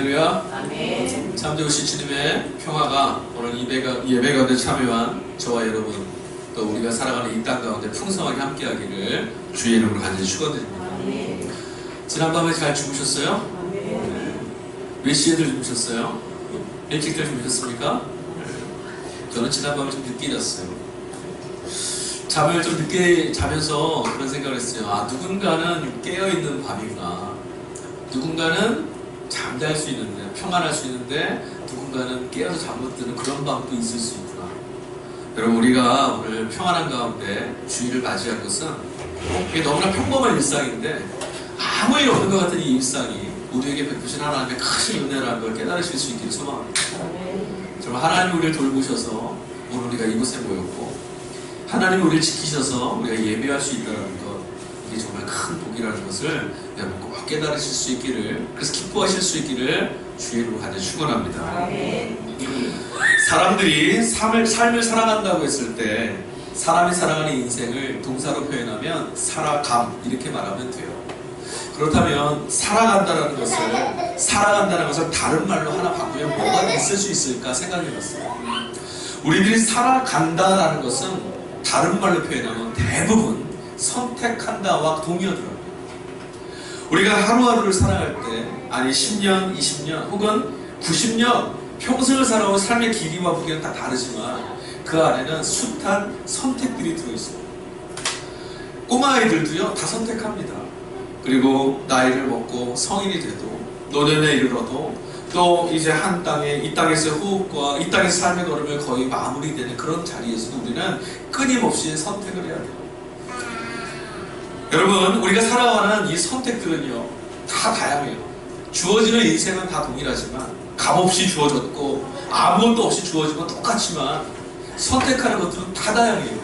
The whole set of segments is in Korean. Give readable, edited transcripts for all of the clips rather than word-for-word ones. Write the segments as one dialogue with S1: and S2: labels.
S1: 할렐루야.
S2: 아멘.
S1: 참되오신 주님의 평화가 오늘 예배 가운데 참여한 저와 여러분 또 우리가 살아가는 이 땅 가운데 풍성하게 함께하기를 주의 이름으로 간절히 축원드립니다.
S2: 아멘.
S1: 지난밤에 잘 주무셨어요?
S2: 아멘.
S1: 몇 시에들 주무셨어요? 일찍들 주무셨습니까? 저는 지난밤에 좀 늦게 잤어요. 잠을 좀 늦게 자면서 그런 생각을 했어요. 아, 누군가는 깨어있는 밤이구나. 누군가는 잠잘 수 있는데, 평안할 수 있는데, 누군가는 깨어서 잠 못 드는 그런 밤도 있을 수 있구나. 여러분, 우리가 오늘 평안한 가운데 주일을 맞이한 것은 이게 너무나 평범한 일상인데, 아무 일 없는 것 같은 이 일상이 우리에게 베푸신 하나님의 크신 은혜라는 걸 깨달으실 수 있기를 소망합니다. 정말 하나님이 우리를 돌보셔서 오늘 우리가 이곳에 모였고, 하나님이 우리를 지키셔서 우리가 예배할 수 있다는 것, 이게 정말 큰 복이라는 것을 여러분 꼭 깨달으실 수 있기를, 그래서 기뻐하실 수 있기를 주의 이름으로 간절히 축원합니다. 사람들이 삶을 살아간다고 했을 때 사람이 살아가는 인생을 동사로 표현하면 살아감 이렇게 말하면 돼요. 그렇다면 살아간다는 것을 다른 말로 하나 바꾸면 뭐가 있을 수 있을까 생각해봤어요. 우리들이 살아간다라는 것은 다른 말로 표현하면 대부분 선택한다와 동의하더라고요. 우리가 하루하루를 살아갈 때, 아니 10년, 20년 혹은 90년 평생을 살아온 삶의 길이와 무게는 다 다르지만 그 안에는 숱한 선택들이 들어있어요. 꼬마아이들도요 다 선택합니다. 그리고 나이를 먹고 성인이 돼도 노년에 이르러도 또 이제 한 땅에 이 땅에서의 호흡과 이 땅에서 삶의 걸음을 거의 마무리되는 그런 자리에서 우리는 끊임없이 선택을 해야 돼요. 여러분, 우리가 살아가는 이 선택들은요 다 다양해요. 주어지는 인생은 다 동일하지만 값없이 주어졌고 아무것도 없이 주어지고 똑같지만 선택하는 것들은 다 다양해요.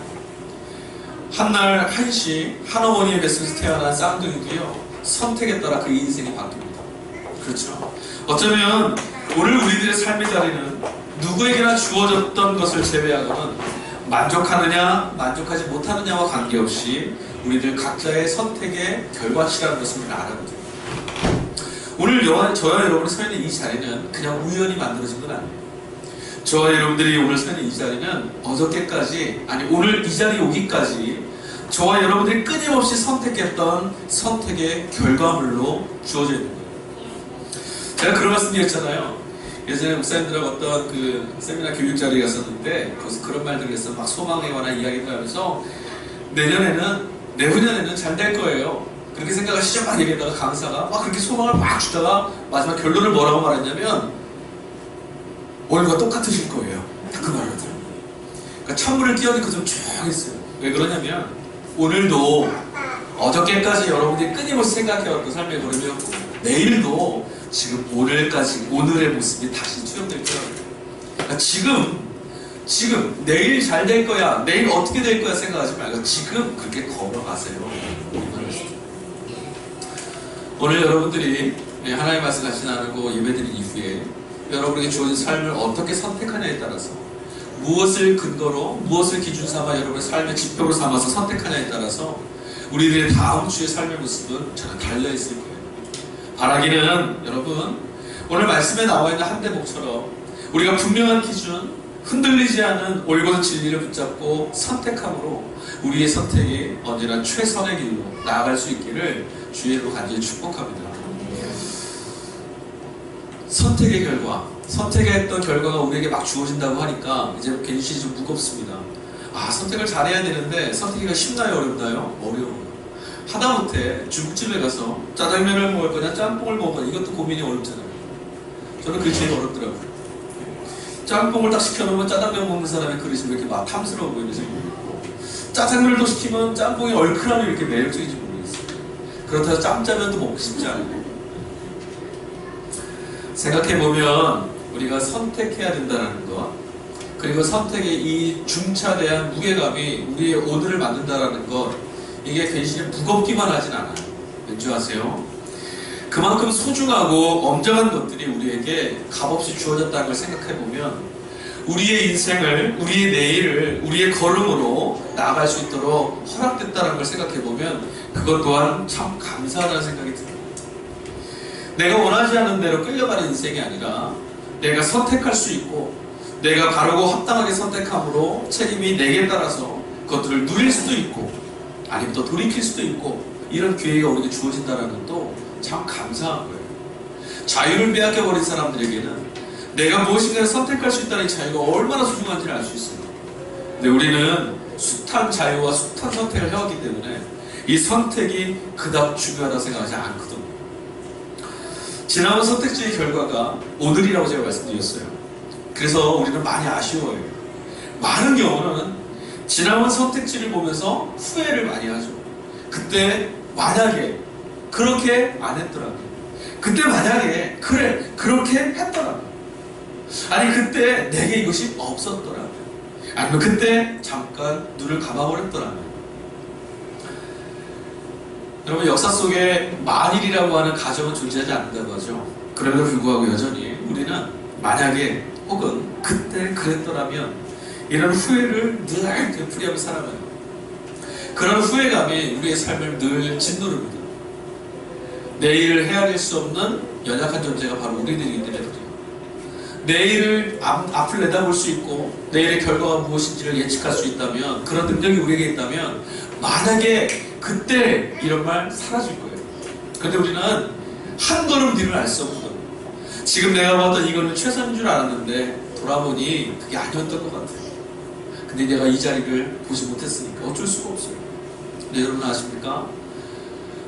S1: 한날 한시 한 어머니의 뱃속에서 태어난 쌍둥이도요 선택에 따라 그 인생이 바뀝니다. 그렇죠? 어쩌면 오늘 우리들의 삶의 자리는 누구에게나 주어졌던 것을 제외하고는 만족하느냐 만족하지 못하느냐와 관계없이 우리들 각자의 선택의 결과치라는 것을 우리는 알아야 돼요. 오늘 저와 여러분이 서 있는 이 자리는 그냥 우연히 만들어진 건 아니에요. 저와 여러분들이 오늘 서 있는 이 자리는 어저께까지, 아니 오늘 이 자리에 오기까지 저와 여러분들이 끊임없이 선택했던 선택의 결과물로 주어져 있는 거예요. 제가 그런 말씀 드렸잖아요. 예전에 목사님들하고 어떤 그 세미나 교육 자리에 갔었는데 거기서 그런 말들을 해서 막 소망에 관한 이야기를 하면서 내후년에는 잘 될 거예요. 그렇게 생각하시죠? 막 얘기하다가 강사가 막 그렇게 소망을 막 주다가 마지막 결론을 뭐라고 말했냐면 오늘과 똑같으실 거예요. 딱 그 말을 하더라고요. 그러니까 찬물을 끼얹고 좀 조용했어요. 왜 그러냐면 오늘도 어저께까지 여러분들이 끊임없이 생각해왔던 삶의 걸음이었고 내일도 지금 오늘의 모습이 다시 투영될 거라고요. 그러니까 지금 내일 잘 될 거야, 내일 어떻게 될 거야 생각하지 말고 지금 그렇게 걸어가세요. 오늘 여러분들이 하나님의 말씀 같이 나누고 예배드린 이후에 여러분에게 주어진 삶을 어떻게 선택하냐에 따라서 무엇을 근거로 무엇을 기준 삼아 여러분의 삶의 지표로 삼아서 선택하냐에 따라서 우리들의 다음 주의 삶의 모습은 전혀 달라있을 거예요. 바라기는 여러분 오늘 말씀에 나와 있는 한 대목처럼 우리가 분명한 기준, 흔들리지 않은 올곧은 진리를 붙잡고 선택함으로 우리의 선택이 언제나 최선의 길로 나아갈 수 있기를 주의 이름으로 간절히 축복합니다. 선택의 결과, 선택했던 결과가 우리에게 막 주어진다고 하니까 이제 괜시 좀 무겁습니다. 아, 선택을 잘해야 되는데 선택하기가 쉽나요? 어렵나요? 어려워요. 하다못해 중국집에 가서 짜장면을 먹을 거냐 짬뽕을 먹을 거냐 이것도 고민이 어렵잖아요. 저는 그게 제일 어렵더라고요. 짬뽕을 딱 시켜놓으면 짜장면 먹는 사람의 그릇이 왜 이렇게 막 탐스러워 보이는지 모르겠고 짜장면을 또 시키면 짬뽕이 얼큰함이 이렇게 매력적인지 모르겠어요. 그렇다고 짬짜면도 먹고 싶지 않아요. 생각해보면 우리가 선택해야 된다는 것, 그리고 선택의 이 중차대한 무게감이 우리의 오늘을 만든다는 것, 이게 괜시 무겁기만 하진 않아요. 왠지 아세요? 그만큼 소중하고 엄정한 것들이 우리에게 값없이 주어졌다는 걸 생각해보면 우리의 인생을, 우리의 내일을, 우리의 걸음으로 나아갈 수 있도록 허락됐다는 걸 생각해보면 그것 또한 참 감사하다는 생각이 들어요. 내가 원하지 않는 대로 끌려가는 인생이 아니라 내가 선택할 수 있고 내가 바르고 합당하게 선택함으로 책임이 내게 따라서 그것들을 누릴 수도 있고 아니면 또 돌이킬 수도 있고 이런 기회가 우리에게 주어진다는 것도 참 감사한 거예요. 자유를 빼앗겨버린 사람들에게는 내가 무엇인가를 선택할 수 있다는 자유가 얼마나 소중한지를 알 수 있어요. 근데 우리는 숱한 자유와 숱한 선택을 해왔기 때문에 이 선택이 그닥 중요하다고 생각하지 않거든요. 지나온 선택지의 결과가 오늘이라고 제가 말씀드렸어요. 그래서 우리는 많이 아쉬워요. 많은 경우는 지나온 선택지를 보면서 후회를 많이 하죠. 그때 만약에 그렇게 안 했더라면, 그때 만약에 그래 그렇게 했더라면, 아니 그때 내게 이것이 없었더라면, 아니면 그때 잠깐 눈을 감아버렸더라면. 여러분, 역사 속에 만일이라고 하는 가정은 존재하지 않는다고 하죠. 그럼에도 불구하고 여전히 우리는 만약에 혹은 그때 그랬더라면 이런 후회를 늘 되풀이하며 살아가요. 그런 후회감이 우리의 삶을 늘 짓누릅니다. 내일을 헤아릴 수 없는 연약한 존재가 바로 우리들이기 때문에 내일을 앞을 내다볼 수 있고 내일의 결과가 무엇인지를 예측할 수 있다면, 그런 능력이 우리에게 있다면 만약에 그때 이런 말 사라질 거예요. 그런데 우리는 한 걸음 뒤를 알 수 없거든요. 지금 내가 봤던 이거는 최선인 줄 알았는데 돌아보니 그게 아니었던 것 같아요. 근데 내가 이 자리를 보지 못했으니까 어쩔 수가 없어요. 근데 여러분 아십니까?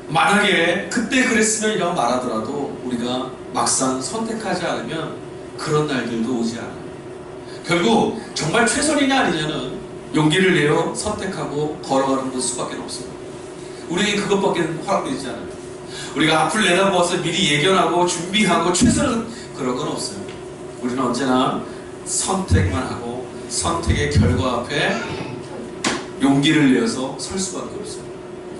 S1: 만약에 그때 그랬으면 이라고 말하더라도 우리가 막상 선택하지 않으면 그런 날들도 오지 않아요. 결국 정말 최선이냐 아니냐는 용기를 내어 선택하고 걸어가는 수밖에 없어요. 우리에게 그것밖에 허락되지 않아요. 우리가 앞을 내다보아서 미리 예견하고 준비하고 최선을, 그런 건 없어요. 우리는 언제나 선택만 하고 선택의 결과 앞에 용기를 내어서 설 수밖에 없어요.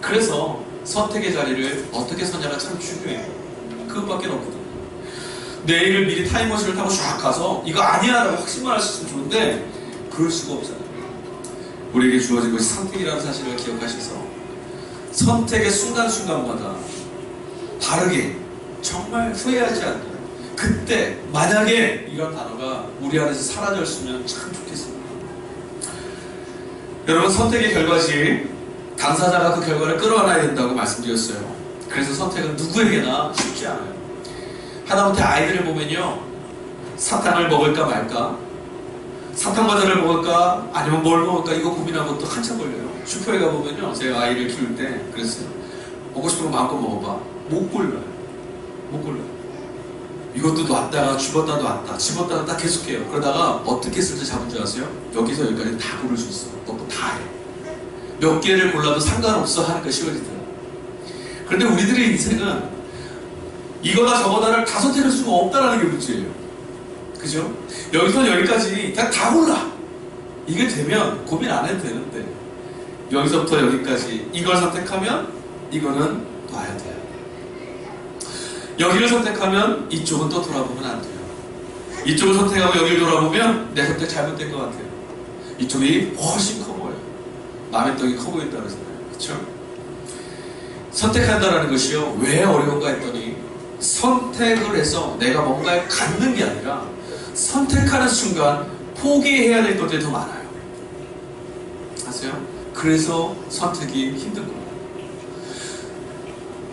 S1: 그래서 선택의 자리를 어떻게 서냐가 참 중요해요. 그것밖에 없거든요. 내일을 미리 타임머신을 타고 쫙 가서 이거 아니야 라고 확신만 할 수 있으면 좋은데 그럴 수가 없잖아요. 우리에게 주어진 것이 선택이라는 사실을 기억하셔서 선택의 순간순간마다 바르게 정말 후회하지 않는, 그때 만약에 이런 단어가 우리 안에서 사라졌으면 참 좋겠습니다. 여러분, 선택의 결과지 당사자가 그 결과를 끌어안아야 된다고 말씀드렸어요. 그래서 선택은 누구에게나 쉽지 않아요. 하다못해 아이들을 보면요, 사탕을 먹을까 말까, 사탕 과자를 먹을까 아니면 뭘 먹을까 이거 고민하고 또 한참 걸려요. 슈퍼에 가보면요, 제가 아이를 키울 때 그랬어요. 먹고 싶은 거 마음껏 먹어봐. 못 골라요. 못 골라요. 이것도 놨다가 집었다 놨다 집었다 놨다 계속해요. 그러다가 어떻게 쓸지 잡은 줄 아세요? 여기서 여기까지 다 고를 수 있어. 먹고 다 해. 몇 개를 골라도 상관없어 하니까 쉬워지더라고요. 그런데 우리들의 인생은 이거다 저거다를 다 선택할 수가 없다는 게 문제예요. 그죠? 여기서 여기까지 그냥 다 골라. 이게 되면 고민 안 해도 되는데 여기서부터 여기까지 이걸 선택하면 이거는 놔야 돼요. 여기를 선택하면 이쪽은 또 돌아보면 안 돼요. 이쪽을 선택하고 여기를 돌아보면 내 선택 잘못된 것 같아요. 이쪽이 훨씬 커 보여요. 남의 떡이 커 보인다 그러잖아요. 그렇죠? 선택한다는 것이요, 왜 어려운가 했더니 선택을 해서 내가 뭔가에 갖는 게 아니라 선택하는 순간 포기해야 될 것들이 더 많아요. 아세요? 그래서 선택이 힘든 거예요.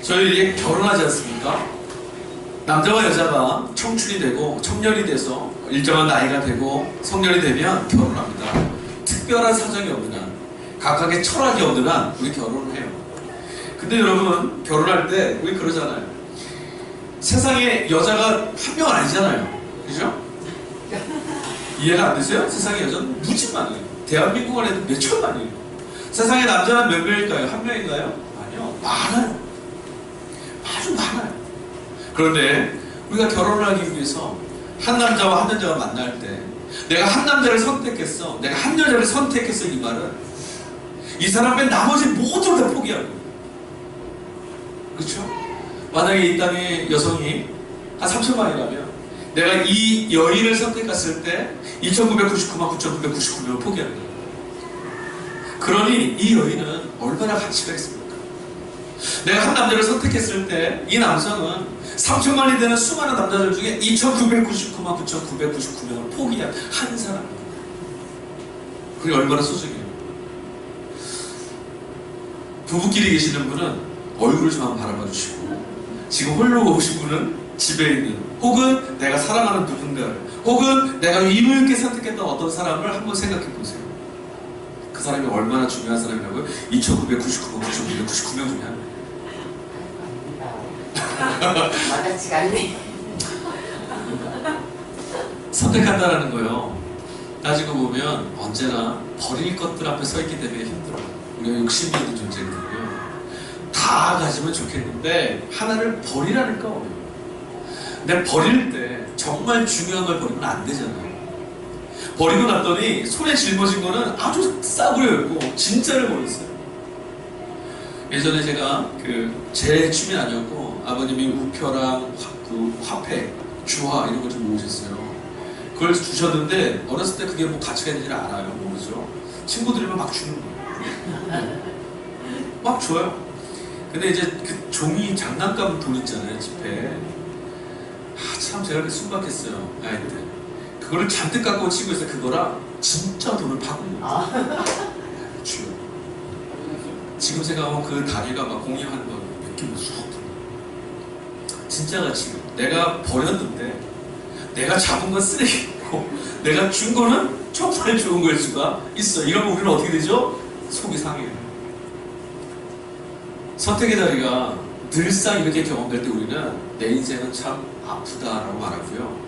S1: 저희 결혼하지 않습니까? 남자와 여자가 청춘이 되고 청년이 돼서 일정한 나이가 되고 성년이 되면 결혼합니다. 특별한 사정이 없는 한, 각각의 철학이 없는 한 우리 결혼을 해요. 근데 여러분, 결혼할 때 우리 그러잖아요. 세상에 여자가 한 명 아니잖아요. 그죠? 이해가 안 되세요? 세상에 여자는 무지 많아요. 대한민국 안에도 몇 천만이에요. 세상에 남자는 몇 명일까요? 한 명인가요? 아니요. 많아요. 아주 많아요. 그런데 우리가 결혼을 하기 위해서 한 남자와 한 여자가 만날 때 내가 한 남자를 선택했어, 내가 한 여자를 선택했어, 이 말은 이 사람 뺀 나머지 모두를 다 포기하고, 그렇죠? 만약에 이 땅에 여성이 한 3천만이라면 내가 이 여인을 선택했을 때 2,999만 9,999명을 포기하는 거예요. 그러니 이 여인은 얼마나 가치가 있습니까? 내가 한 남자를 선택했을 때 이 남성은 3천만이 되는 수많은 남자들 중에 2,999만 9,999명을 포기한 한 사람. 그게 얼마나 소중해요. 부부끼리 계시는 분은 얼굴 좀 한번 바라봐 주시고, 지금 홀로 오신 분은 집에 있는, 혹은 내가 사랑하는 누군가를, 혹은 내가 의무 있게 선택했던 어떤 사람을 한번 생각해 보세요. 그 사람이 얼마나 중요한 사람이라고요? 2,999명, 9,999명 중에 한 명.
S2: 와닿지가 않네.
S1: 선택한다라는 거요, 따지고 보면 언제나 버릴 것들 앞에 서 있기 때문에 힘들어요. 우리가 욕심이 있는 존재거든요. 다 가지면 좋겠는데 하나를 버리라니까 어려워요. 근데 버릴 때 정말 중요한 걸 버리면 안 되잖아요. 버리고 났더니 손에 짊어진 거는 아주 싸구려였고 진짜를 버렸어요. 예전에 제가 제 취미 아니었고 아버님이 우표랑 화폐, 주화 이런 걸 좀 모으셨어요. 그걸 주셨는데 어렸을 때 그게 뭐 가치가 있는지를 알아요. 모르죠. 친구들이면 막 주는 거예요. 막 줘요. 근데 이제 그 종이 장난감 돈 있잖아요, 집에. 참 제가 그렇게 순박했어요, 아이 때. 그거를 잔뜩 갖고 치고 있어요. 그거랑 진짜 돈을 바꾼 거예요. 주요. 지금 생각하면 그 다리가 막 공유하는 거 느낌이 쑥 들어요. 진짜 가치가. 내가 버렸는데 내가 잡은 건 쓰레기고 내가 준 거는 정말 좋은 거일 수가 있어. 이러면 우리는 어떻게 되죠? 속이 상해요. 선택의 자리가 늘상 이렇게 경험될 때 우리는 내 인생은 참 아프다라고 말하고요.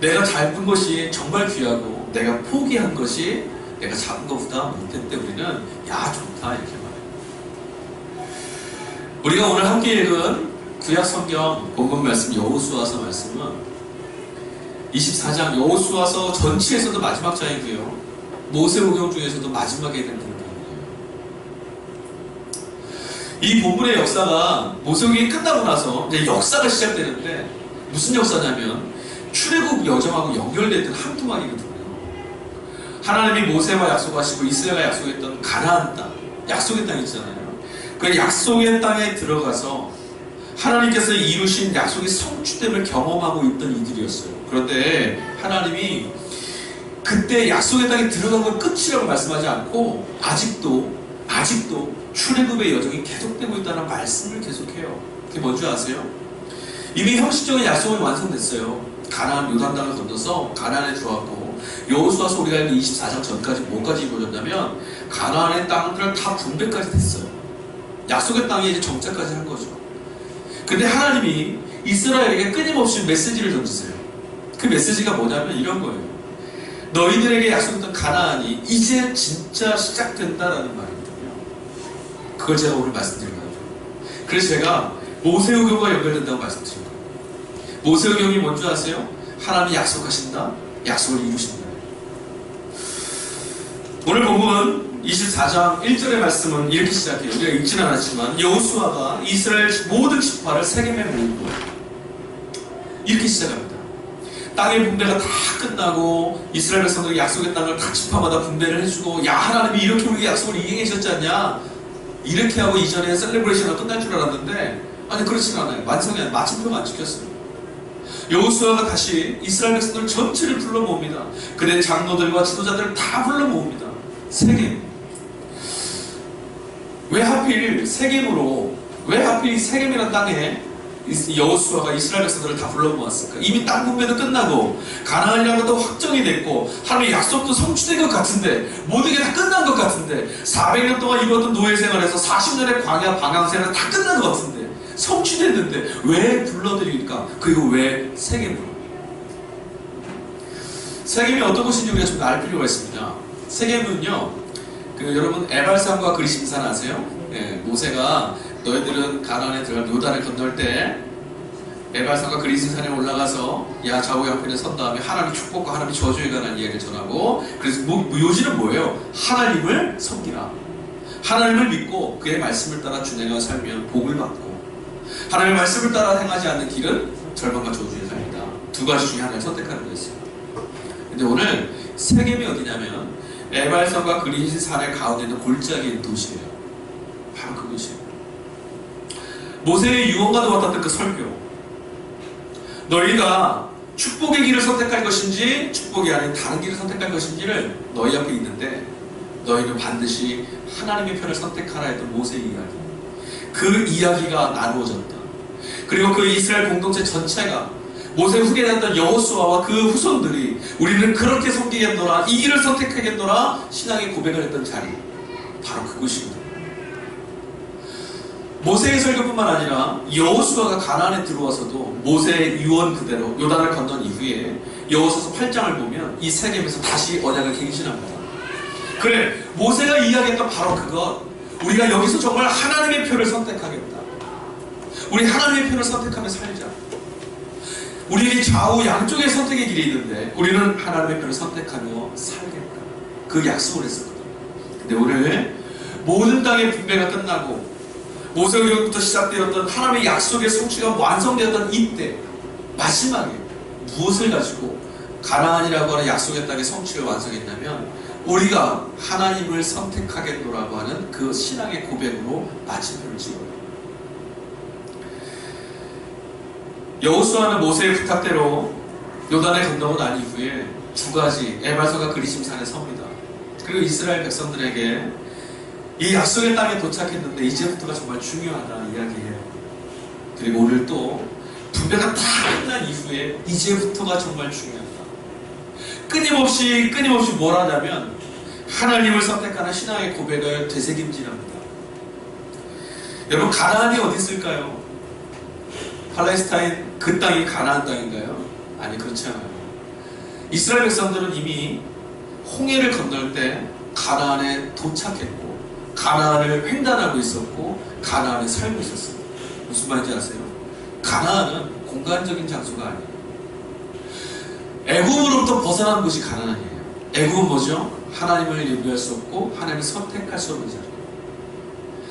S1: 내가 잡은 것이 정말 귀하고 내가 포기한 것이 내가 잡은 것보다 못할 때 우리는 야 좋다 이렇게 말해요. 우리가 오늘 함께 읽은 구약 성경 본문 말씀 여호수아서 말씀은 24장 여호수아서 전체에서도 마지막 장이고요. 모세오경 중에서도 마지막에 있는 부분이에요. 이 본문의 역사가 모세오경이 끝나고 나서 이제 역사가 시작되는데 무슨 역사냐면 출애굽 여정하고 연결됐던 한 토막이거든요. 하나님이 모세와 약속하시고 이스라엘과 약속했던 가나안 땅, 약속의 땅 있잖아요. 그 약속의 땅에 들어가서 하나님께서 이루신 약속의 성취됨을 경험하고 있던 이들이었어요. 그런데 하나님이 그때 약속의 땅에 들어간 건 끝이라고 말씀하지 않고 아직도 출애굽의 여정이 계속되고 있다는 말씀을 계속해요. 그게 뭔지 아세요? 이미 형식적인 약속은 완성됐어요. 가나안 요단강을 건너서 가나안에 들어왔고 여호수아서 우리가 읽는 24장 전까지 뭐까지 이루어졌냐면 가나안의 땅들 다 분배까지 됐어요. 약속의 땅에 이제 정착까지 한 거죠. 근데 하나님이 이스라엘에게 끊임없이 메시지를 던지세요. 그 메시지가 뭐냐면 이런 거예요. 너희들에게 약속했던 가나안이 이제 진짜 시작된다라는 말이거든요. 그걸 제가 오늘 말씀드린 거예요. 그래서 제가 모세오경과 연결된다고 말씀드린 거예요. 모세오경이 뭔지 아세요? 하나님이 약속하신다, 약속을 이루신다. 오늘 본문 24장 1절의 말씀은 이렇게 시작해요. 우리가 읽지는 않았지만 여호수아가 이스라엘 모든 지파를 세겜에 모으고 이렇게 시작합니다. 땅의 분배가 다 끝나고 이스라엘 백성들이 약속의 땅을 각 지파마다 분배를 해주고 야 하나님이 이렇게 우리에게 약속을 이행해 주셨지 않냐, 이렇게 하고 이전에 셀레브레이션이 끝날 줄 알았는데 아니 그렇지는 않아요. 완성이 아니라 마침표가 안 지켰어요. 여호수아가 다시 이스라엘 백성들 전체를 불러 모읍니다. 그대 장로들과 지도자들을 다 불러 모읍니다. 세겜. 왜 하필 세겜으로, 왜 하필 세겜이라는 땅에 여호수아가 이스라엘 백성들을 다 불러 모았을까? 이미 땅 분배도 끝나고 가나안이라는 것도 확정이 됐고 하나님의 약속도 성취된 것 같은데 모든 게 다 끝난 것 같은데 400년 동안 이루었던 노예 생활에서 40년의 광야 방황 생활 다 끝난 것 같은데 성취됐는데 왜 불러드릴까? 그리고 왜 세겜으로? 세겜이 어떤 곳인지 우리가 좀 알 필요가 있습니다. 세겜은요, 여러분 에발산과 그리심산 아세요? 예, 모세가 너희들은 가나안에 들어갈 요단을 건널 때 에발산과 그리심산에 올라가서 야 좌우 양편에 선 다음에 하나님 축복과 하나님 저주에 관한 이야기를 전하고, 그래서 요지는 뭐예요? 하나님을 섬기라. 하나님을 믿고 그의 말씀을 따라 준행하며 살면 복을 받고 하나님의 말씀을 따라 행하지 않는 길은 절망과 저주의 삶이다. 두 가지 중에 하나를 선택하는 거였어요. 근데 오늘 세겜이 어디냐면 에발산과 그리심산의 가운데 있는 골짜기에 있는 도시예요. 바로 그곳이에요. 모세의 유언과도 같았던 그 설교, 너희가 축복의 길을 선택할 것인지 축복이 아닌 다른 길을 선택할 것인지를 너희 앞에 있는데 너희는 반드시 하나님의 편을 선택하라 했던 모세의 이야기, 그 이야기가 나누어졌다. 그리고 그 이스라엘 공동체 전체가 모세 후계자였던 여호수아와 그 후손들이 우리는 그렇게 섬기겠노라, 이 길을 선택하겠노라 신앙의 고백을 했던 자리, 바로 그곳입니다. 모세의 설교뿐만 아니라 여호수아가 가나안에 들어와서도 모세의 유언 그대로 요단을 건넌 이후에 여호수아서 8장을 보면 이 세겜에서 다시 언약을 갱신합니다. 그래, 모세가 이야기했던 바로 그것, 우리가 여기서 정말 하나님의 표를 선택하겠다, 우리 하나님의 표를 선택하며 살자, 우리는 좌우 양쪽의 선택의 길이 있는데 우리는 하나님의 표를 선택하며 살겠다, 그 약속을 했었거든요. 근데 오늘 모든 땅의 분배가 끝나고 모세기록부터 시작되었던 하나님의 약속의 성취가 완성되었던 이때 마지막에 무엇을 가지고 가나안이라고 하는 약속의 땅의 성취를 완성했냐면 우리가 하나님을 선택하겠노라고 하는 그 신앙의 고백으로 마침표를 찍어요. 여호수아는 모세의 부탁대로 요단을 건너고 난 이후에 두 가지 에발서가 그리심산에 섭니다. 그리고 이스라엘 백성들에게 이 약속의 땅에 도착했는데 이제부터가 정말 중요하다 이야기해요. 그리고 오늘 또 분배가 다 끝난 이후에 이제부터가 정말 중요하다. 끊임없이 뭘 하냐면 하나님을 선택하는 신앙의 고백을 되새김질합니다. 여러분, 가나안이 어디 있을까요? 팔레스타인 그 땅이 가나안 땅인가요? 아니, 그렇지 않아요. 이스라엘 백성들은 이미 홍해를 건널 때 가나안에 도착했고 가나안을 횡단하고 있었고 가나안에 살고 있었어요. 무슨 말인지 아세요? 가나안은 공간적인 장소가 아니에요. 애굽으로부터 벗어난 곳이 가나안이에요. 애굽은 뭐죠? 하나님을 예배할 수 없고 하나님을 선택할 수 없는 자리예요.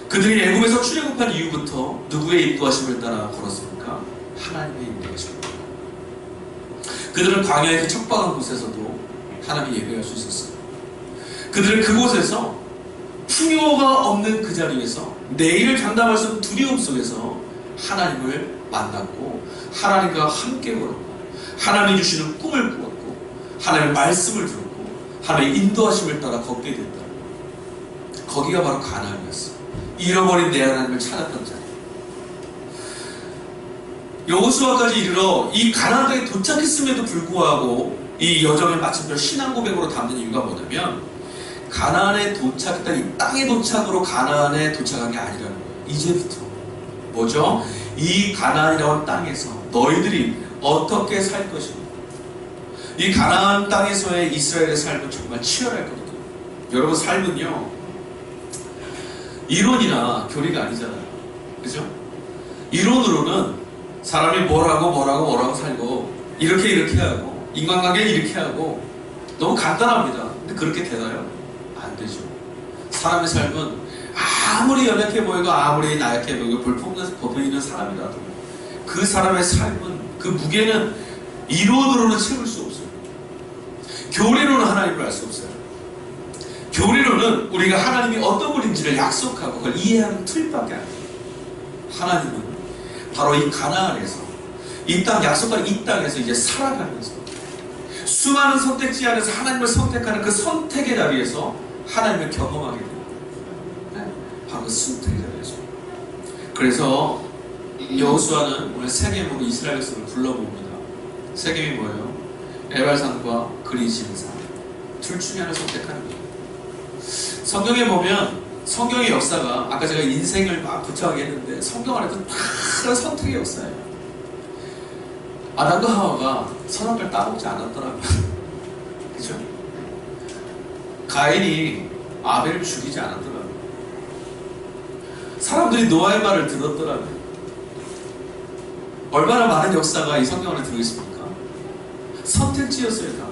S1: 그들이 애굽에서 출애굽한 이후부터 누구의 인도하심을 따라 걸었습니까? 하나님의 인도하심입니다. 그들은 광야의 그 척박한 곳에서도 하나님을 예배할 수 있었어요. 그들은 그곳에서 풍요가 없는 그 자리에서 내일을 장담할 수 없는 두려움 속에서 하나님을 만났고 하나님과 함께 걸었고 하나님이 주시는 꿈을 꾸었고 하나님의 말씀을 들었고 하나님의 인도하심을 따라 걷게 됐다. 거기가 바로 가나안이었어요. 잃어버린 내 하나님을 찾았던 자리. 여호수아까지 이르러 이 가나안 땅에 도착했음에도 불구하고 이 여정의 마침표 신앙 고백으로 담는 이유가 뭐냐면 가나안에 도착했다, 이 땅의 도착으로 가나안에 도착한 게 아니라는 거예요. 이제부터 뭐죠? 이 가나안이라고 하는 땅에서 너희들이 어떻게 살 것인가. 이 가나안 땅에서의 이스라엘의 삶은 정말 치열할 거거든요. 여러분, 삶은요 이론이나 교리가 아니잖아요. 그죠? 이론으로는 사람이 뭐라고 살고 이렇게 하고 인간관계를 이렇게 하고 너무 간단합니다. 근데 그렇게 되나요? 안 되죠. 사람의 삶은 아무리 연약해 보이고 아무리 나약해 보이고 볼품없는 법에 있는 사람이라도 그 사람의 삶은 그 무게는 이론으로는 채울 수 없어요. 교리로는 하나님을 알 수 없어요. 교리로는 우리가 하나님이 어떤 분인지를 약속하고 그걸 이해하는 틀밖에 안 돼요. 하나님은 바로 이 가나안에서 이 땅, 약속한 이 땅에서 이제 살아가면서 수많은 선택지 안에서 하나님을 선택하는 그 선택의 자리에서 하나님을 경험하게 됩니다. 네? 바로 그 선택의 자리에서. 그래서 여호수아는 오늘 세겜으로 이스라엘 백성을 불러봅니다. 세겜이 뭐예요? 에발산과 그리심산 둘 중에 하나를 선택하는 거예요. 성경에 보면 성경의 역사가 아까 제가 인생을 막 구체하게 했는데 성경 안에도 다 선택의 역사예요. 아담과 하와가 선악과를 따먹지 않았더라고요. 그죠? 가인이 아벨을 죽이지 않았더라고요. 사람들이 노아의 말을 들었더라고요. 얼마나 많은 역사가 이 성경 안에 들어있습니까? 선택지였어요. 다.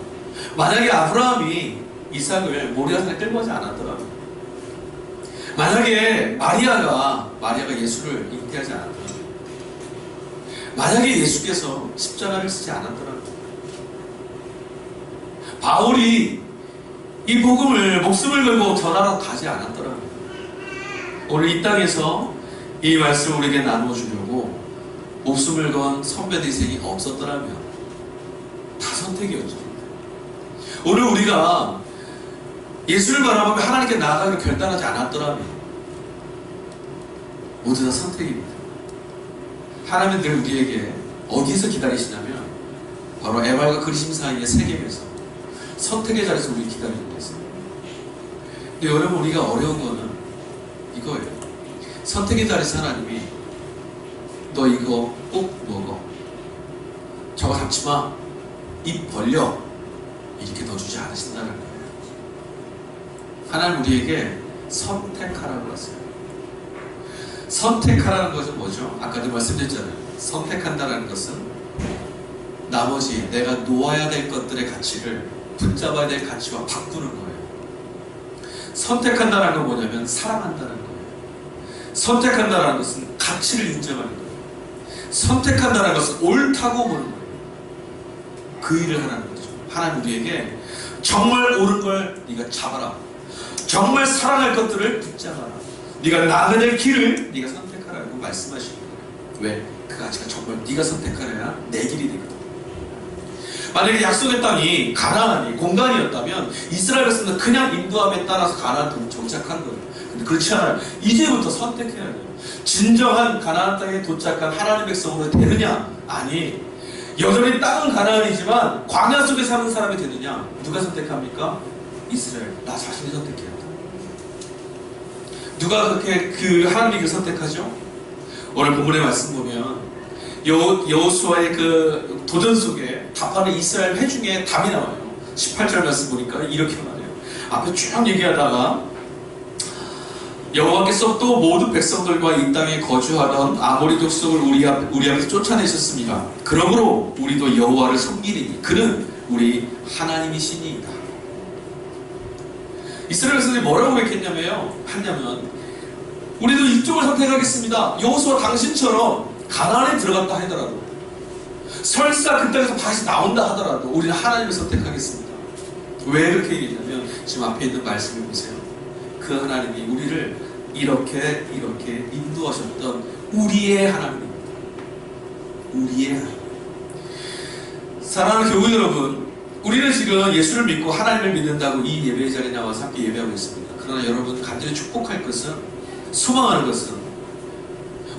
S1: 만약에 아브라함이 이삭을 모리아산에 끌고 가지 않았더라고요. 만약에 마리아가 예수를 잉태하지 않았더라고요. 만약에 예수께서 십자가를 쓰지 않았더라고요. 바울이 이 복음을 목숨을 걸고 전하러 가지 않았더라고요. 오늘 이 땅에서 이 말씀을 우리에게 나누어 주려고 목숨을 건 선배들 인생이 없었더라면 다 선택이었죠. 오늘 우리가 예수를 바라보며 하나님께 나아가기를 결단하지 않았더라면 모두 다 선택입니다. 하나님은 늘 우리에게 어디서 기다리시냐면 바로 에발과 그리심 사이의 세겜에서 선택의 자리에서 우리 기다리고 있어요. 근데 여러분, 우리가 어려운 거는 이거예요. 선택의 자리에서 하나님이 너 이거 꼭 먹어, 저거 잡지 마, 입 벌려, 이렇게 넣어주지 않으신다는 거예요. 하나님 우리에게 선택하라고 했어요. 선택하라는 것은 뭐죠? 아까도 말씀드렸잖아요. 선택한다는 것은 나머지 내가 놓아야 될 것들의 가치를 붙잡아야 될 가치와 바꾸는 거예요. 선택한다는 건 뭐냐면 사랑한다는 거예요. 선택한다는 것은 가치를 인정하는 거예요. 선택한다는 것은 옳다고 보는 거예요. 그 일을 하라는 거죠. 하나님 우리에게 정말 옳은 걸 네가 잡아라, 정말 사랑할 것들을 붙잡아라, 네가 나가야 될 길을 네가 선택하라고 말씀하시는 거예요. 왜? 그 가치가 정말 네가 선택하려야 내 길이 되거든. 만약에 약속의 땅이 가나안이 공간이었다면 이스라엘 백성은 그냥 인도함에 따라서 가나안 정착한 거예요. 근데 그렇지 않아요. 이제부터 선택해야 돼요. 진정한 가나안 땅에 도착한 하나님의 백성으로 되느냐? 아니, 여전히 땅은 가나안이지만 광야 속에 사는 사람이 되느냐? 누가 선택합니까? 이스라엘. 나 자신이 선택해야 돼. 누가 그렇게 그 하나님을 선택하죠? 오늘 본문의 말씀 보면 여호수아의 그 도전 속에 답하는 이스라엘 회중의 답이 나와요. 18절 말씀 보니까 이렇게 말해요. 앞에 쭉 얘기하다가 여호와께서 또 모든 백성들과 이 땅에 거주하던 아모리 족속을 우리 앞에서 쫓아내셨습니다. 그러므로 우리도 여호와를 섬기리니 그는 우리 하나님이시니이다. 이스라엘 백성들이 뭐라고 했냐면 우리도 이쪽을 선택하겠습니다. 여호수아 당신처럼 가나안에 들어갔다 하더라도, 설사 그 땅에서 다시 나온다 하더라도 우리는 하나님을 선택하겠습니다. 왜 그렇게 얘기했냐면 지금 앞에 있는 말씀을 보세요. 그 하나님이 우리를 이렇게 인도하셨던 우리의 하나님입니다. 우리의 하나님. 사랑하는 교우 여러분, 우리는 지금 예수를 믿고 하나님을 믿는다고 이 예배 자리에 나와서 함께 예배하고 있습니다. 그러나 여러분, 간절히 축복할 것은, 소망하는 것은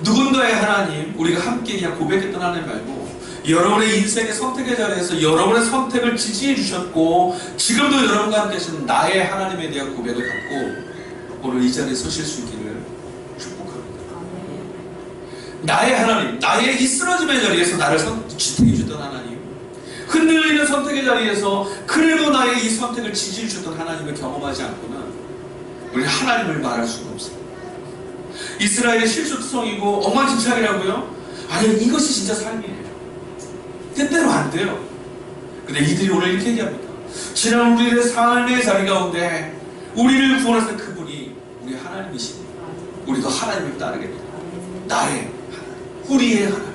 S1: 누군가의 하나님, 우리가 함께 그냥 고백했던 하나님 말고 여러분의 인생의 선택의 자리에서 여러분의 선택을 지지해 주셨고 지금도 여러분과 함께 하시는 나의 하나님에 대한 고백을 갖고 오늘 이 자리에 서실 수 있기를 축복합니다. 나의 하나님, 나의 이 쓰러짐의 자리에서 나를 지탱해 주던 하나님, 흔들리는 선택의 자리에서 그래도 나의 이 선택을 지지해 주셨던 하나님을 경험하지 않고는 우리는 하나님을 말할 수가 없습니다. 이스라엘의 실수투성이고 엉망진창이라고요? 아니요, 이것이 진짜 삶이에요. 뜻대로 안 돼요. 근데 이들이 오늘 이렇게 얘기합니다. 지난 우리의 삶의 자리 가운데 우리를 구원하신 그분이 우리 하나님이십니다. 우리도 하나님을 따르게 됩니다. 나의 하나님, 우리의 하나님.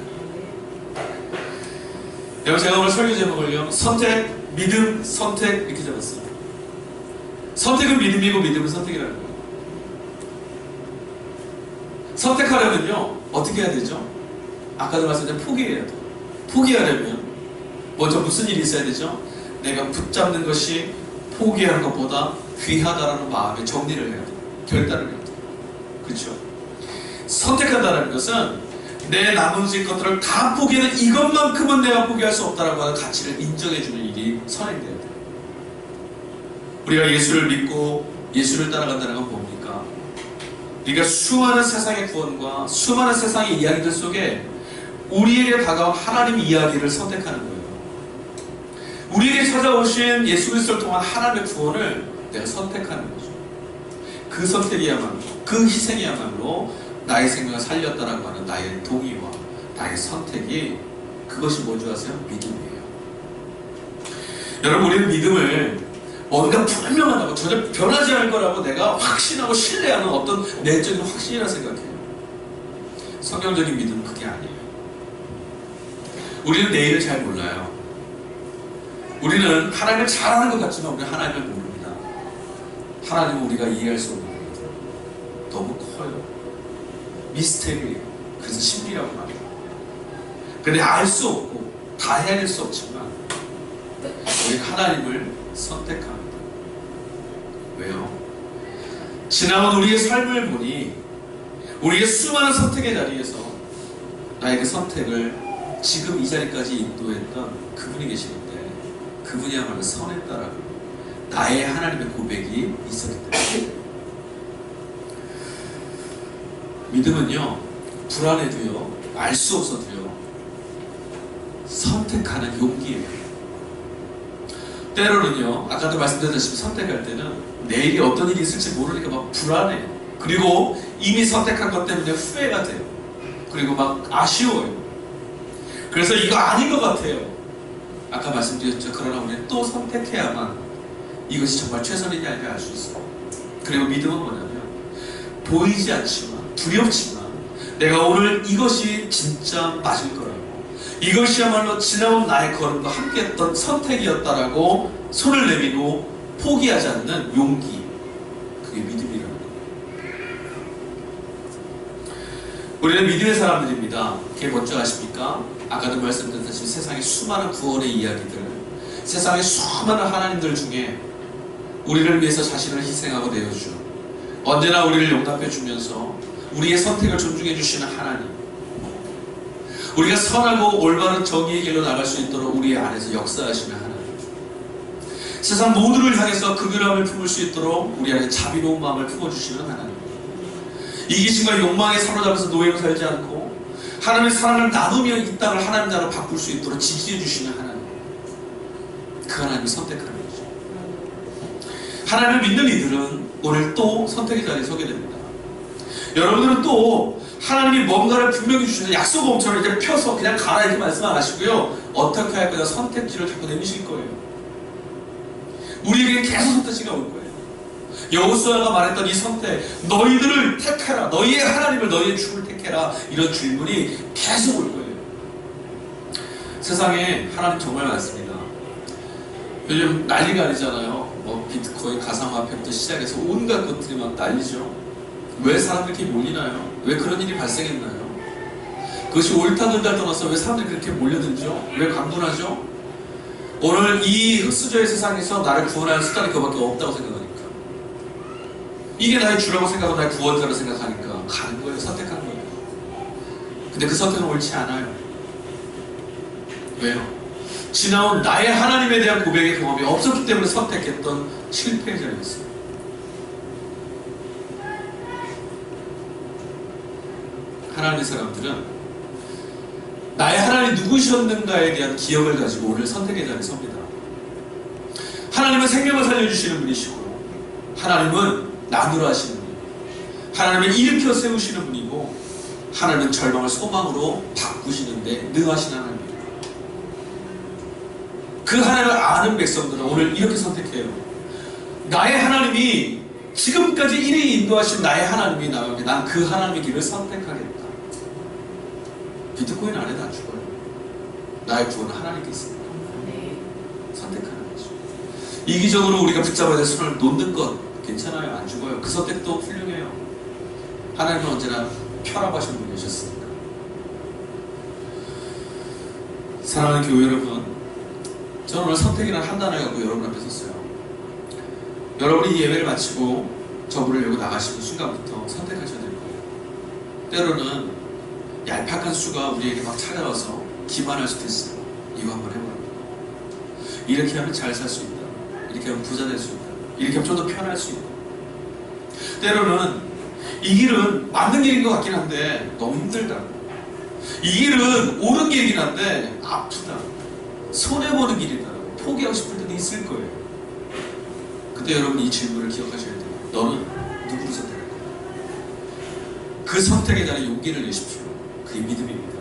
S1: 여러분, 제가 오늘 설교 제목을요, 선택, 믿음, 선택 이렇게 잡았어요. 선택은 믿음이고 믿음은 선택이라는 거예요. 선택하려면요, 어떻게 해야 되죠? 아까도 말씀드린 포기해야 돼요. 포기하려면 먼저 무슨 일이 있어야 되죠? 내가 붙잡는 것이 포기하는 것보다 귀하다라는 마음의 정리를 해야 돼요. 결단을 해야 돼요. 그렇죠? 선택한다는 것은 내 나머지 것들을 다 포기하는 이것만큼은 내가 포기할 수 없다라고 하는 가치를 인정해주는 일이 선행돼야 돼요. 우리가 예수를 믿고 예수를 따라간다는 건 뭡니까? 우리가 수많은 세상의 구원과 수많은 세상의 이야기들 속에 우리에게 다가온 하나님의 이야기를 선택하는 거예요. 우리에게 찾아오신 예수 그리스도를 통한 하나님의 구원을 내가 선택하는 거죠. 그 선택이야말로, 그 희생이야말로 나의 생명을 살렸다라고 하는 나의 동의와 나의 선택이, 그것이 뭔지 아세요? 믿음이에요. 여러분, 우리는 믿음을 뭔가 분명하다고, 전혀 변하지 않을 거라고 내가 확신하고 신뢰하는 어떤 내적인 확신이라 생각해요. 성경적인 믿음은 그게 아니에요. 우리는 내일을 잘 몰라요. 우리는 하나님을 잘 아는 것 같지만 우리는 하나님을 모릅니다. 하나님은 우리가 이해할 수 없는 겁니다. 너무 커요. 미스테리예요. 그래서 신비라고 말해요. 근데 알 수 없고 다 해낼 수 없지만 우리가 하나님을 선택합니다. 왜요? 지나온 우리의 삶을 보니 우리의 수많은 선택의 자리에서 나에게 선택을 지금 이 자리까지 인도했던 그분이 계시는데 그분이야말로 선했다라고 나의 하나님의 고백이 있었기 때문에. 믿음은요, 불안해도요, 알 수 없어도요, 선택하는 용기예요. 때로는요, 아까도 말씀드렸다시피 선택할 때는 내일이 어떤 일이 있을지 모르니까 막 불안해요. 그리고 이미 선택한 것 때문에 후회가 돼요. 그리고 막 아쉬워요. 그래서 이거 아닌 것 같아요. 아까 말씀드렸죠. 그러나 우리는 또 선택해야만 이것이 정말 최선이냐를 알 수 있어요. 그리고 믿음은 뭐냐면 보이지 않지만 두렵지만 내가 오늘 이것이 진짜 맞을 거라고, 이것이야말로 지나온 나의 걸음과 함께했던 선택이었다라고 손을 내밀고 포기하지 않는 용기, 그게 믿음이라는 거예요. 우리는 믿음의 사람들입니다. 그게 뭔지 아십니까? 아까도 말씀드렸듯이 세상의 수많은 구원의 이야기들, 세상의 수많은 하나님들 중에 우리를 위해서 자신을 희생하고 내어주죠. 언제나 우리를 용납해 주면서 우리의 선택을 존중해 주시는 하나님, 우리가 선하고 올바른 정의의 길로 나갈 수 있도록 우리 안에서 역사하시는 하나님, 세상 모두를 향해서 긍휼함을 품을 수 있도록 우리 안에 자비로운 마음을 품어주시는 하나님, 이기심과 욕망에 사로잡혀서 노예로 살지 않고 하나님의 사랑을 나누며 이 땅을 하나님 나라로 바꿀 수 있도록 지지해 주시는 하나님, 그 하나님을 선택하는 거죠. 하나님을 믿는 이들은 오늘 또 선택의 자리에 서게 됩니다. 여러분들은 또 하나님이 뭔가를 분명히 주시는 약속음처럼 이렇게 펴서 그냥 가라 이렇게 말씀 안 하시고요, 어떻게 할 거냐 선택지를 자꾸 내미실 거예요. 우리에게 계속 선택지가 올 거예요. 여호수아가 말했던 이 선택, 너희들을 택해라, 너희의 하나님을, 너희의 주를 택해라, 이런 질문이 계속 올 거예요. 세상에 하나님 정말 많습니다. 요즘 난리가 아니잖아요. 뭐 비트코인, 가상화폐부터 시작해서 온갖 것들이 막 난리죠. 왜 사람들이 이렇게 몰리나요? 왜 그런 일이 발생했나요? 그것이 옳다 그르다 떠나서 왜 사람들이 그렇게 몰려들죠? 왜 강분하죠? 오늘 이 흑수저의 세상에서 나를 구원하는 수단이 그거밖에 없다고 생각하니까, 이게 나의 주라고 생각하고 나의 구원자라고 생각하니까 가는 거예요. 선택한 거예요. 근데 그 선택은 옳지 않아요. 왜요? 지나온 나의 하나님에 대한 고백의 경험이 없었기 때문에 선택했던 실패의 자리였어요. 하나님의 사람들은 나의 하나님이 누구셨는가에 대한 기억을 가지고 오늘 선택의 자리에 섭니다. 하나님은 생명을 살려주시는 분이시고, 하나님은 나누라 하시는 분이고, 하나님은 일으켜 세우시는 분이고, 하나님은 절망을 소망으로 바꾸시는데 능하신 하나님입니다. 그 하나님을 아는 백성들은 오늘 이렇게 선택해요. 나의 하나님이 지금까지 이리 인도하신 나의 하나님이 나에게, 난 그 하나님의 길을 선택하겠다. 비트코인 안 해도 안 죽어요. 나의 구원은 하나님께 있습니다. 선택하는 거죠. 이기적으로 우리가 붙잡아야 될 손을 놓는 것 괜찮아요. 안 죽어요. 그 선택도 훌륭해요. 하나님은 언제나 편합하신 분이셨습니다. 사랑하는 교회 여러분, 저는 오늘 선택이라는 한 단어를 갖고 여러분 앞에 섰어요. 여러분이 이 예배를 마치고 저 문을 열고 나가시는 순간부터 선택하셔야 될 거예요. 때로는 얄팍한 수가 우리에게 막 찾아와서 기만할 수도 있어요. 이거 한번 해보라고. 이렇게 하면 잘 살 수 있다. 이렇게 하면 부자 될 수 있다. 이렇게 하면 좀 더 편할 수 있다. 때로는 이 길은 맞는 길인 것 같긴 한데 너무 힘들다. 이 길은 옳은 길이긴 한데 아프다. 손해보는 길이다. 포기하고 싶을 때도 있을 거예요. 그때 여러분 이 질문을 기억하셔야 돼요. 너는 누구를 선택할 거야? 그 선택에 대한 용기를 내십시오. 그게 믿음입니다.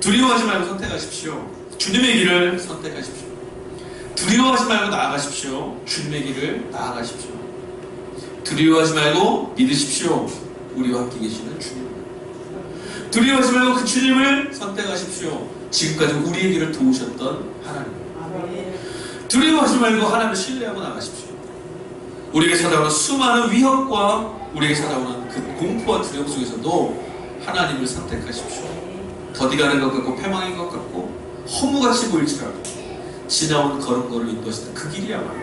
S1: 두려워하지 말고 선택하십시오. 주님의 길을 선택하십시오. 두려워하지 말고 나아가십시오. 주님의 길을 나아가십시오. 두려워하지 말고 믿으십시오. 우리와 함께 계시는 주님. 두려워하지 말고 그 주님을 선택하십시오. 지금까지 우리의 길을 도우셨던 하나님. 두려워하지 말고 하나님을 신뢰하고 나가십시오. 우리에게 찾아오는 수많은 위협과 우리에게 찾아오는 그 공포와 두려움 속에서도 하나님을 선택하십시오. 더디가는 것 같고 패망인 것 같고 허무같이 보일지라도 지나온 걸음걸을 인도하시는 그 길이야말로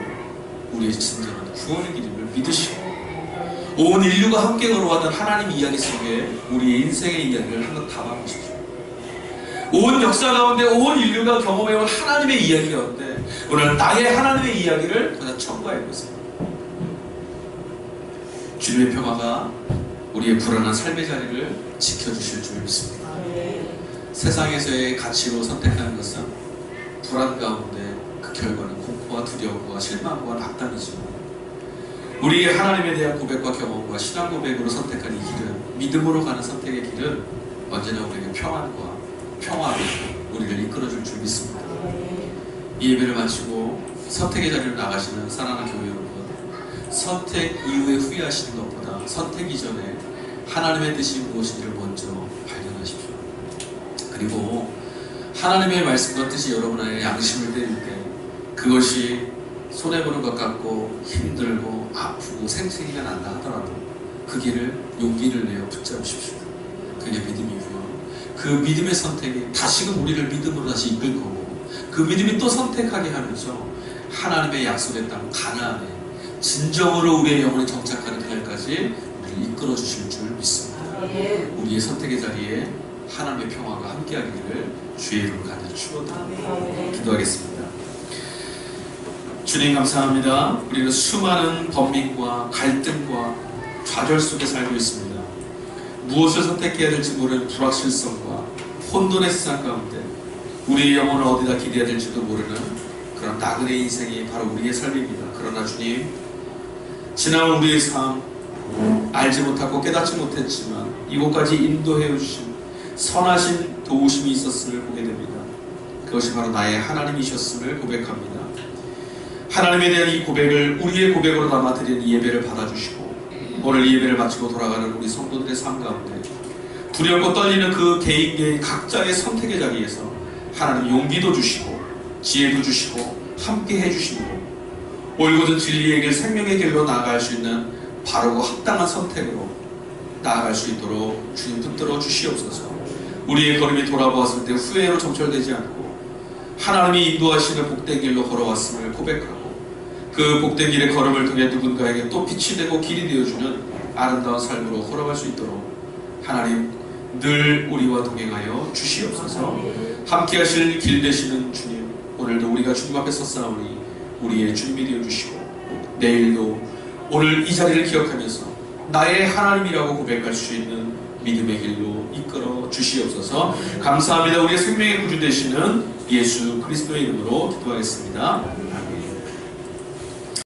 S1: 우리의 진정한 구원의 길임을 믿으시고 온 인류가 함께 걸어왔던 하나님 이야기 속에 우리의 인생의 이야기를 한번 담아보십시오. 온 역사 가운데 온 인류가 경험해온 하나님의 이야기 가운데 오늘 나의 하나님의 이야기를 그냥 첨가해보세요. 주님의 평화가 우리의 불안한 삶의 자리를 지켜주실 줄 믿습니다. 세상에서의 가치로 선택하는 것은 불안 가운데 그 결과는 공포와 두려움과 실망과 낙담이지만 우리의 하나님에 대한 고백과 경험과 신앙 고백으로 선택한 이 길은, 믿음으로 가는 선택의 길은 언제나 우리에게 평안과 평화로 우리를 이끌어줄 줄 믿습니다. 이 예배를 마치고 선택의 자리로 나가시는 사랑하는 교회 여러분, 선택 이후에 후회하시는 것보다 선택 이전에 하나님의 뜻이 무엇인지를 먼저 발견하십시오. 그리고 하나님의 말씀과 뜻이 여러분 안에 양심을 때릴 때 그것이 손해보는 것 같고 힘들고 아프고 생색이가 난다 하더라도 그 길을 용기를 내어 붙잡으십시오. 그게 믿음이고요. 그 믿음의 선택이 다시금 우리를 믿음으로 다시 이끌 거고 그 믿음이 또 선택하게 하면서 하나님의 약속의 땅 가나안에 진정으로 우리의 영혼이 정착하는 그날까지 우리를 이끌어 주실 줄 믿습니다. 우리의 선택의 자리에 하나님의 평화가 함께하기를 주의 이름으로 간절히 축원드립니다. 기도하겠습니다. 주님 감사합니다. 우리는 수많은 번민과 갈등과 좌절 속에 살고 있습니다. 무엇을 선택해야 될지 모르는 불확실성과 혼돈의 세상 가운데 우리의 영혼을 어디다 기대해야 될지도 모르는 그런 나그네 인생이 바로 우리의 삶입니다. 그러나 주님, 지나온 우리의 삶 알지 못하고 깨닫지 못했지만 이곳까지 인도해 주신 선하신 도우심이 있었음을 보게 됩니다. 그것이 바로 나의 하나님이셨음을 고백합니다. 하나님에 대한 이 고백을 우리의 고백으로 담아드린 이 예배를 받아주시고 오늘 이 예배를 마치고 돌아가는 우리 성도들의 삶 가운데 두렵고 떨리는 그 개인의 각자의 선택의 자리에서 하나님 용기도 주시고 지혜도 주시고 함께 해주시고 올곧은 진리의 길, 생명의 길로 나아갈 수 있는 바르고 합당한 선택으로 나아갈 수 있도록 주님 붙들어 주시옵소서. 우리의 걸음이 돌아보았을 때 후회로 점철되지 않고 하나님이 인도하시는 복된 길로 걸어왔음을 고백하고 그 복된 길의 걸음을 통해 누군가에게 또 빛이 되고 길이 되어주는 아름다운 삶으로 걸어갈 수 있도록 하나님 늘 우리와 동행하여 주시옵소서. 함께 하실 길 되시는 주님, 오늘도 우리가 주님 앞에 섰사오니 우리의 주님이 되어주시고 내일도 오늘 이 자리를 기억하면서 나의 하나님이라고 고백할 수 있는 믿음의 길로 이끌어 주시옵소서. 감사합니다. 우리의 생명의 구주 되시는 예수 그리스도의 이름으로 기도하겠습니다. 아멘.